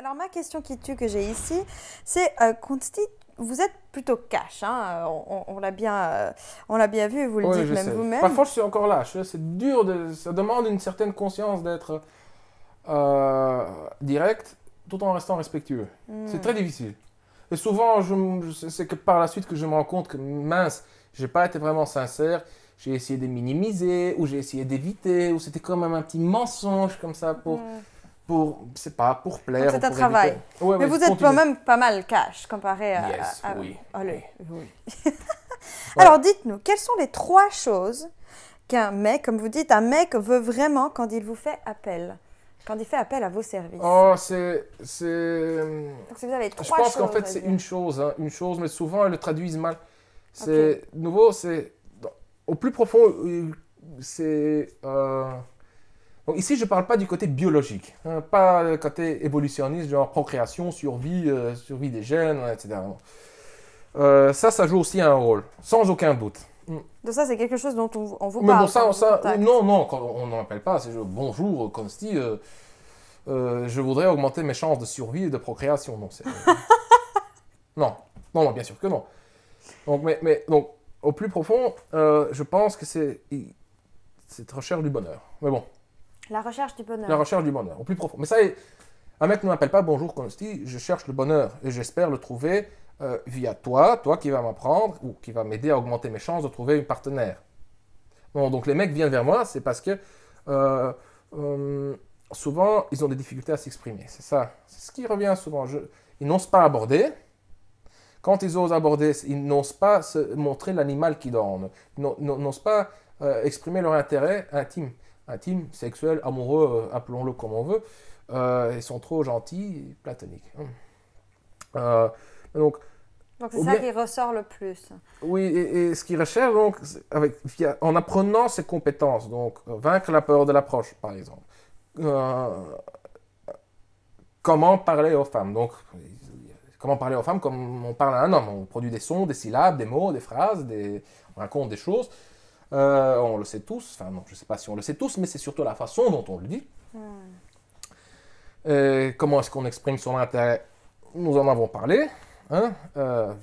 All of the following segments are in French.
Alors ma question qui tue que j'ai ici, c'est Consti, vous êtes plutôt cash, hein, on l'a bien vu, vous le Oui, dites je même sais. vous-même. Parfois, je suis encore là. C'est dur, ça demande une certaine conscience d'être direct tout en restant respectueux. C'est très difficile. Et souvent, c'est que par la suite que je me rends compte que mince, j'ai pas été vraiment sincère. J'ai essayé de minimiser, ou j'ai essayé d'éviter, ou c'était quand même un petit mensonge comme ça c'est pas, pour Donc plaire ou c'est un pour éviter. travail. Ouais, Mais ouais, vous êtes quand continue. même pas mal cash comparé Yes, à- oui. Allez, Oui. oui. Ouais. Alors dites-nous, quelles sont les 3 choses qu'un mec, comme vous dites, un mec veut vraiment quand il vous fait appel, quand il fait appel à vos services? Oh, Donc si vous avez je 3 pense qu'en choses fait, à c'est dire. une chose, mais souvent, elles le traduisent mal. Ok. De nouveau, au plus profond, c'est... donc ici, je ne parle pas du côté biologique, hein, pas le côté évolutionniste, genre procréation, survie, survie des gènes, etc. Ça joue aussi un rôle, sans aucun doute. Donc ça c'est quelque chose dont on vous Mais bon, parle quand on vous contacte. non, quand on n'en appelle pas, c'est bonjour, Consti, je voudrais augmenter mes chances de survie et de procréation. Non, non, non, bien sûr que non. Donc, donc au plus profond, je pense que c'est cette recherche du bonheur. Mais bon, La recherche du la bonheur. recherche du bonheur, au plus profond. Mais ça, un mec ne m'appelle pas bonjour Consti, je cherche le bonheur et j'espère le trouver via toi qui vas m'apprendre ou qui va m'aider à augmenter mes chances de trouver une partenaire. Bon, donc les mecs viennent vers moi, c'est parce que souvent ils ont des difficultés à s'exprimer. C'est ça, c'est ce qui revient souvent. Ils n'osent pas aborder. Quand ils osent aborder, ils n'osent pas se montrer l'animal qui dort. Ils n'osent pas exprimer leur intérêt intime, sexuel, amoureux, appelons-le comme on veut. Ils sont trop gentils et platoniques. Euh, donc, Donc c'est ou ça bien, qui ressort le plus. oui, et ce qu'ils recherchent, donc, en apprenant ses compétences, donc vaincre la peur de l'approche, par exemple. Euh, comment parler aux femmes. Donc, comment parler aux femmes comme on parle à un homme. On produit des sons, des syllabes, des mots, des phrases, on raconte des choses. On le sait tous, enfin non, je ne sais pas si on le sait tous, mais c'est surtout la façon dont on le dit. Comment est-ce qu'on exprime son intérêt? Nous en avons parlé, hein,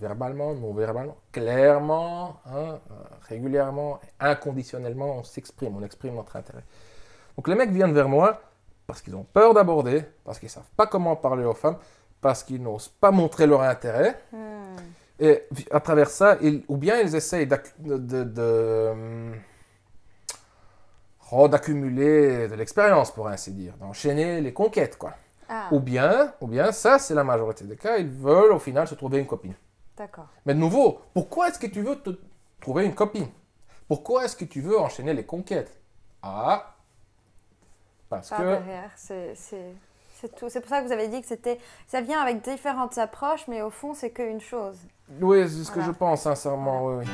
verbalement, non verbalement, clairement, hein, régulièrement, inconditionnellement, on exprime notre intérêt. Donc les mecs viennent vers moi parce qu'ils ont peur d'aborder, parce qu'ils ne savent pas comment parler aux femmes, parce qu'ils n'osent pas montrer leur intérêt. Et à travers ça, ou bien ils essayent d'accumuler de l'expérience, pour ainsi dire, d'enchaîner les conquêtes, quoi. Ah, Ou bien, ça c'est la majorité des cas, ils veulent au final se trouver une copine. d'accord. Mais de nouveau, pourquoi est-ce que tu veux te trouver une copine? Pourquoi est-ce que tu veux enchaîner les conquêtes? Ah, parce Par que... derrière, c'est tout. C'est pour ça que vous avez dit que ça vient avec différentes approches, mais au fond, c'est qu'une chose. Oui, c'est ce que Voilà. je pense, sincèrement, oui.